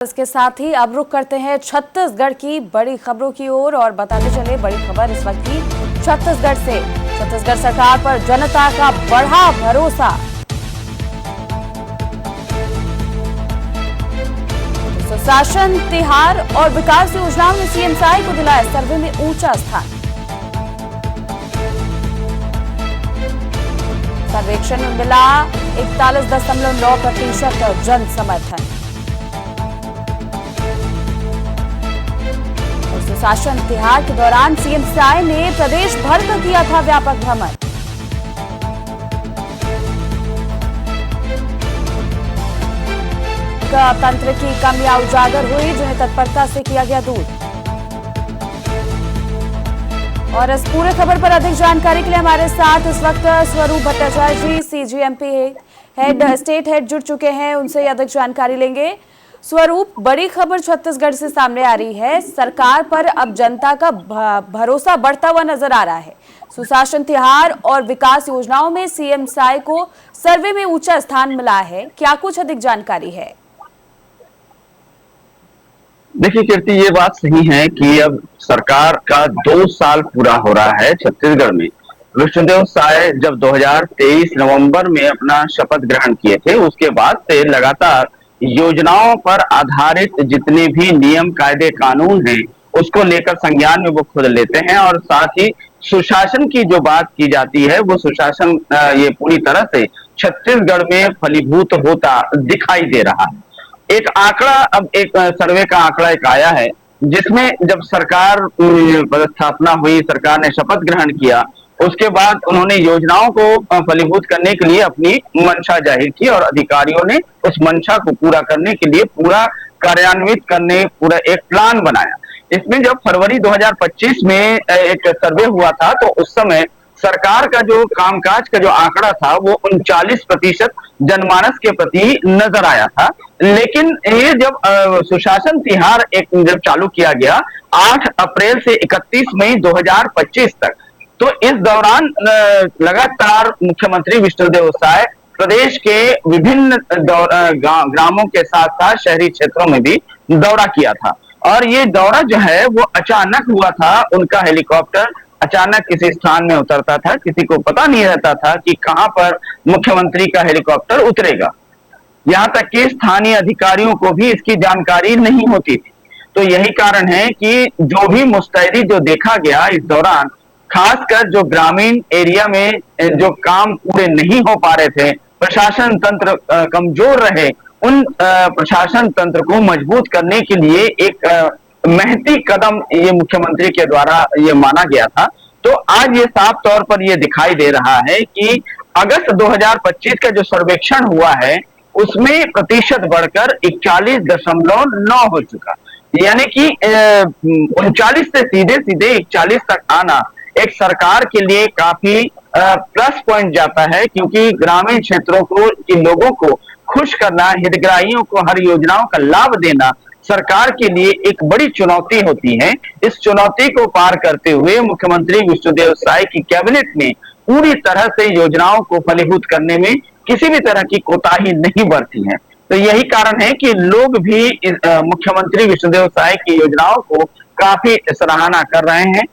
इसके साथ ही अब रुक करते हैं छत्तीसगढ़ की बड़ी खबरों की ओर और बताते चले बड़ी खबर इस वक्त की छत्तीसगढ़ से। छत्तीसगढ़ सरकार पर जनता का बढ़ा भरोसा। सुशासन, तिहार और विकास योजनाओं ने सीएम साई को दिलाया सर्वे में ऊंचा स्थान। सर्वेक्षण में मिला 41.9% जन समर्थन। सुशासन तिहार के दौरान सीएम साई ने प्रदेश भर का किया था व्यापक भ्रमण। तंत्र की कमियां उजागर हुई जिन्हें तत्परता से किया गया दूर। और इस पूरे खबर पर अधिक जानकारी के लिए हमारे साथ इस वक्त स्वरूप भट्टाचार्य जी सीजीएमपी हेड स्टेट हेड जुड़ चुके हैं, उनसे अधिक जानकारी लेंगे। स्वरूप, बड़ी खबर छत्तीसगढ़ से सामने आ रही है। सरकार पर अब जनता का भरोसा बढ़ता हुआ नजर आ रहा है। सुशासन तिहार और विकास योजनाओं में सीएम साई को सर्वे में ऊंचा स्थान मिला है, क्या कुछ अधिक जानकारी है? देखिए कीर्ति, ये बात सही है कि अब सरकार का 2 साल पूरा हो रहा है छत्तीसगढ़ में। विष्णुदेव साय जब 2023 नवंबर में अपना शपथ ग्रहण किए थे, उसके बाद से लगातार योजनाओं पर आधारित जितने भी नियम कायदे कानून हैं उसको लेकर संज्ञान में वो खुद लेते हैं। और साथ ही सुशासन की जो बात की जाती है वो सुशासन ये पूरी तरह से छत्तीसगढ़ में फलीभूत होता दिखाई दे रहा है। एक आंकड़ा, अब एक सर्वे का आंकड़ा एक आया है जिसमें जब सरकार पदस्थापना हुई, सरकार ने शपथ ग्रहण किया, उसके बाद उन्होंने योजनाओं को फलीभूत करने के लिए अपनी मंशा जाहिर की और अधिकारियों ने उस मंशा को पूरा करने के लिए पूरा कार्यान्वित करने पूरा एक प्लान बनाया। इसमें जब फरवरी 2025 में एक सर्वे हुआ था तो उस समय सरकार का जो कामकाज का जो आंकड़ा था वो 39% जनमानस के प्रति नजर आया था। लेकिन ये जब सुशासन तिहार जब चालू किया गया 8 अप्रैल से 31 मई 2025 तक, तो इस दौरान लगातार मुख्यमंत्री विष्णुदेव साय प्रदेश के विभिन्न ग्रामों के साथ साथ शहरी क्षेत्रों में भी दौरा किया था। और ये दौरा जो है वो अचानक हुआ था। उनका हेलीकॉप्टर अचानक किसी स्थान में उतरता था, किसी को पता नहीं रहता था कि कहां पर मुख्यमंत्री का हेलीकॉप्टर उतरेगा। यहाँ तक कि स्थानीय अधिकारियों को भी इसकी जानकारी नहीं होती थी। तो यही कारण है कि जो भी मुस्तैदी जो देखा गया इस दौरान, खासकर जो ग्रामीण एरिया में जो काम पूरे नहीं हो पा रहे थे, प्रशासन तंत्र कमजोर रहे, उन प्रशासन तंत्र को मजबूत करने के लिए एक महती कदम ये मुख्यमंत्री के द्वारा ये माना गया था। तो आज ये साफ तौर पर ये दिखाई दे रहा है कि अगस्त 2025 का जो सर्वेक्षण हुआ है उसमें प्रतिशत बढ़कर 41.9 हो चुका, यानी कि 39 से सीधे सीधे 41 तक आना एक सरकार के लिए काफी प्लस पॉइंट जाता है, क्योंकि ग्रामीण क्षेत्रों को के लोगों को खुश करना, हितग्राहियों को हर योजनाओं का लाभ देना सरकार के लिए एक बड़ी चुनौती होती है। इस चुनौती को पार करते हुए मुख्यमंत्री विष्णुदेव साय की कैबिनेट ने पूरी तरह से योजनाओं को फलीभूत करने में किसी भी तरह की कोताही नहीं बरती है। तो यही कारण है कि लोग भी मुख्यमंत्री विष्णुदेव साय की योजनाओं को काफी सराहना कर रहे हैं।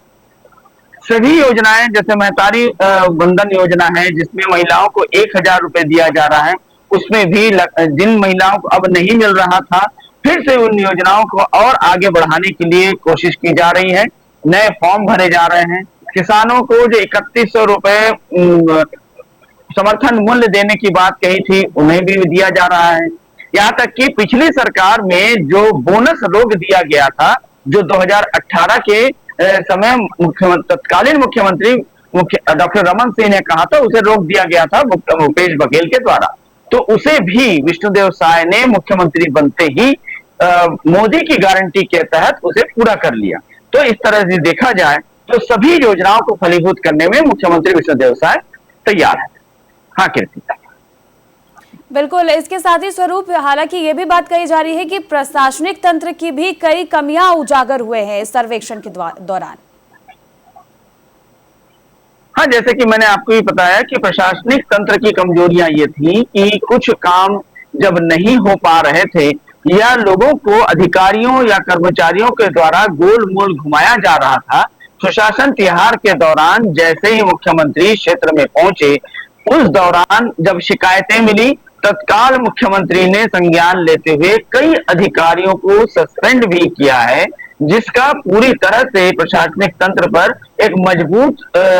सभी योजनाएं, जैसे महतारी बंधन योजना है जिसमें महिलाओं को 1000 रुपए दिया जा रहा है, उसमें भी जिन महिलाओं को अब नहीं मिल रहा था, फिर से उन योजनाओं को और आगे बढ़ाने के लिए कोशिश की जा रही है। नए फॉर्म भरे जा रहे हैं। किसानों को जो 3100 रुपए समर्थन मूल्य देने की बात कही थी उन्हें भी दिया जा रहा है। यहाँ तक कि पिछली सरकार में जो बोनस रोक दिया गया था, जो 2018 के समय तत्कालीन मुख्यमंत्री डॉक्टर रमन सिंह ने कहा था, उसे रोक दिया गया था भूपेश बघेल के द्वारा, तो उसे भी विष्णुदेव साय ने मुख्यमंत्री बनते ही मोदी की गारंटी के तहत उसे पूरा कर लिया। तो इस तरह से देखा जाए तो सभी योजनाओं को फलीभूत करने में मुख्यमंत्री विष्णुदेव साय तैयार है। हाँ कीर्ति, बिल्कुल। इसके साथ ही स्वरूप, हालांकि ये भी बात कही जा रही है कि प्रशासनिक तंत्र की भी कई कमियां उजागर हुए हैं इस सर्वेक्षण के दौरान। हाँ, जैसे कि मैंने आपको भी बताया कि प्रशासनिक तंत्र की कमजोरियां ये थी कि कुछ काम जब नहीं हो पा रहे थे या लोगों को, अधिकारियों या कर्मचारियों के द्वारा गोल मोल घुमाया जा रहा था। सुशासन तिहार के दौरान जैसे ही मुख्यमंत्री क्षेत्र में पहुंचे, उस दौरान जब शिकायतें मिली, तत्काल मुख्यमंत्री ने संज्ञान लेते हुए कई अधिकारियों को सस्पेंड भी किया है, जिसका पूरी तरह से प्रशासनिक तंत्र पर एक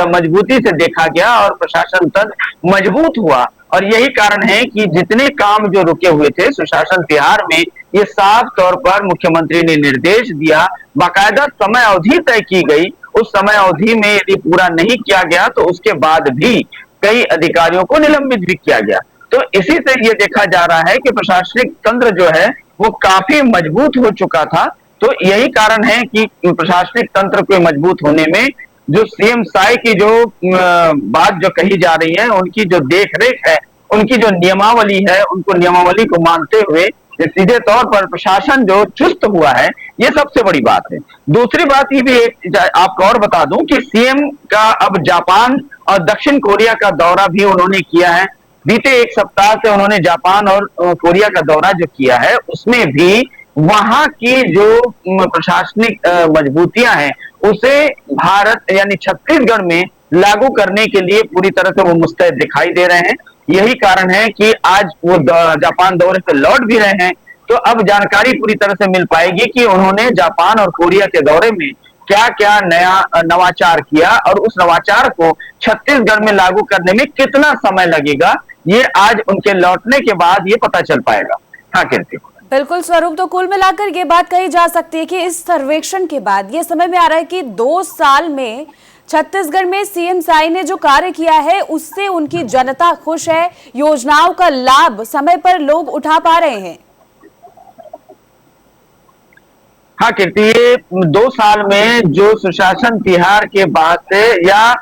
मजबूती से देखा गया और प्रशासन तंत्र मजबूत हुआ। और यही कारण है कि जितने काम जो रुके हुए थे सुशासन तिहार में, ये साफ तौर पर मुख्यमंत्री ने निर्देश दिया, बाकायदा समय अवधि तय की गई। उस समय अवधि में यदि पूरा नहीं किया गया तो उसके बाद भी कई अधिकारियों को निलंबित भी किया गया। तो इसी से ये देखा जा रहा है कि प्रशासनिक तंत्र जो है वो काफी मजबूत हो चुका था। तो यही कारण है कि प्रशासनिक तंत्र के मजबूत होने में जो सीएम साई की जो बात जो कही जा रही है, उनकी जो देखरेख है, उनकी जो नियमावली है, उनको नियमावली को मानते हुए सीधे तौर पर प्रशासन जो चुस्त हुआ है, ये सबसे बड़ी बात है। दूसरी बात ये भी आपको और बता दूं कि सीएम का अब जापान और दक्षिण कोरिया का दौरा भी उन्होंने किया है। बीते एक सप्ताह से उन्होंने जापान और कोरिया का दौरा जो किया है, उसमें भी वहां की जो प्रशासनिक मजबूतियां हैं, उसे भारत यानी छत्तीसगढ़ में लागू करने के लिए पूरी तरह से वो मुस्तैद दिखाई दे रहे हैं। यही कारण है कि आज वो जापान दौरे से लौट भी रहे हैं। तो अब जानकारी पूरी तरह से मिल पाएगी कि उन्होंने जापान और कोरिया के दौरे में क्या क्या नया नवाचार किया और उस नवाचार को छत्तीसगढ़ में लागू करने में कितना समय लगेगा, ये आज उनके लौटने के बाद ये पता चल पाएगा। हाँ कीर्ति। बिल्कुल स्वरूप, तो कुल मिलाकर ये बात कही जा सकती है कि इस सर्वेक्षण के बाद ये समझ में आ रहा है कि 2 साल में छत्तीसगढ़ में सीएम साई ने जो कार्य किया है उससे उनकी जनता खुश है, योजनाओं का लाभ समय पर लोग उठा पा रहे हैं। हाँ कीर्ति, ये 2 साल में जो सुशासन तिहार के बाद से या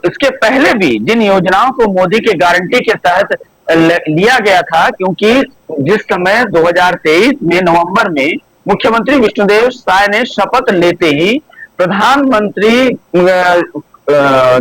इसके पहले भी जिन योजनाओं को मोदी के गारंटी के तहत लिया गया था, क्योंकि जिस समय 2023 में नवंबर में मुख्यमंत्री विष्णुदेव साय ने शपथ लेते ही प्रधानमंत्री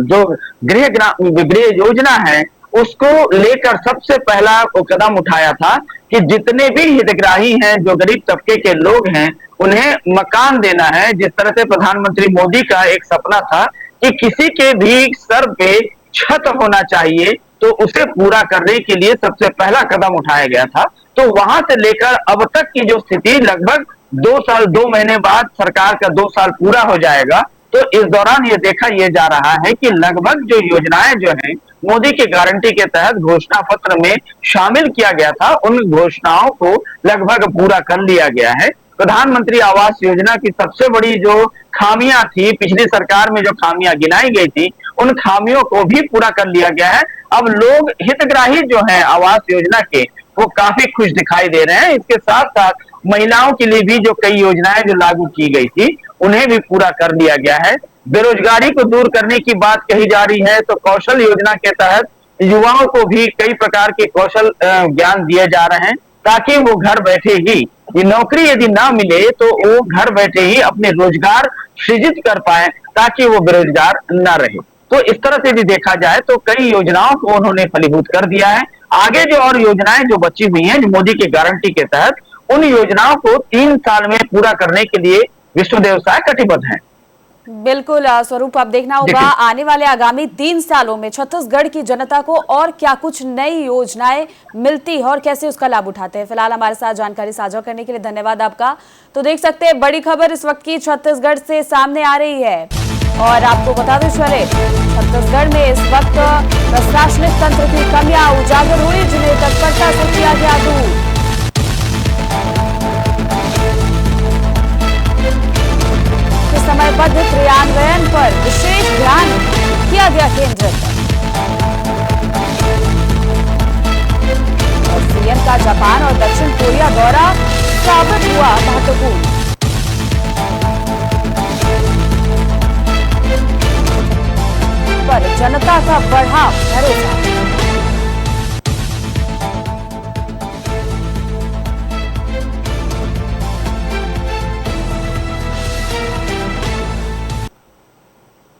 जो गृह योजना है उसको लेकर सबसे पहला कदम उठाया था कि जितने भी हितग्राही हैं, जो गरीब तबके के लोग हैं, उन्हें मकान देना है। जिस तरह से प्रधानमंत्री मोदी का एक सपना था कि किसी के भी सर पे छत होना चाहिए, तो उसे पूरा करने के लिए सबसे पहला कदम उठाया गया था। तो वहां से लेकर अब तक की जो स्थिति, लगभग 2 साल 2 महीने बाद सरकार का 2 साल पूरा हो जाएगा। तो इस दौरान ये देखा ये जा रहा है कि लगभग जो योजनाएं जो हैं मोदी के गारंटी के तहत घोषणा पत्र में शामिल किया गया था, उन घोषणाओं को लगभग पूरा कर लिया गया है। प्रधानमंत्री आवास योजना की सबसे बड़ी जो खामियां थी, पिछली सरकार में जो खामियां गिनाई गई थी, उन खामियों को भी पूरा कर लिया गया है। अब लोग हितग्राही जो हैं आवास योजना के, वो काफी खुश दिखाई दे रहे हैं। इसके साथ साथ महिलाओं के लिए भी जो कई योजनाएं जो लागू की गई थी, उन्हें भी पूरा कर लिया गया है। बेरोजगारी को दूर करने की बात कही जा रही है, तो कौशल योजना के तहत युवाओं को भी कई प्रकार के कौशल ज्ञान दिए जा रहे हैं, ताकि वो घर बैठे ही, ये नौकरी यदि ना मिले तो वो घर बैठे ही अपने रोजगार सृजित कर पाए, ताकि वो बेरोजगार ना रहे। तो इस तरह से भी देखा जाए तो कई योजनाओं को उन्होंने फलीभूत कर दिया है। आगे जो और योजनाएं जो बची हुई हैं, जो मोदी की गारंटी के तहत, उन योजनाओं को 3 साल में पूरा करने के लिए विष्णुदेव साय कटिबद्ध हैं। बिल्कुल स्वरूप, अब देखना होगा आने वाले आगामी 3 सालों में छत्तीसगढ़ की जनता को और क्या कुछ नई योजनाएं मिलती है और कैसे उसका लाभ उठाते हैं। फिलहाल हमारे साथ जानकारी साझा करने के लिए धन्यवाद आपका। तो देख सकते हैं बड़ी खबर इस वक्त की छत्तीसगढ़ से सामने आ रही है और आपको बताते चले, छत्तीसगढ़ में इस वक्त प्रशासनिक तंत्र की कमियां उजागर हुई, जिन्हें तत्परता से किया गया दूर। समयबद्ध क्रियान्वयन पर विशेष ध्यान किया गया केंद्रित। और सीएम का जापान और दक्षिण कोरिया दौरा साबित हुआ महत्वपूर्ण। पर जनता का बढ़ा भरोसा।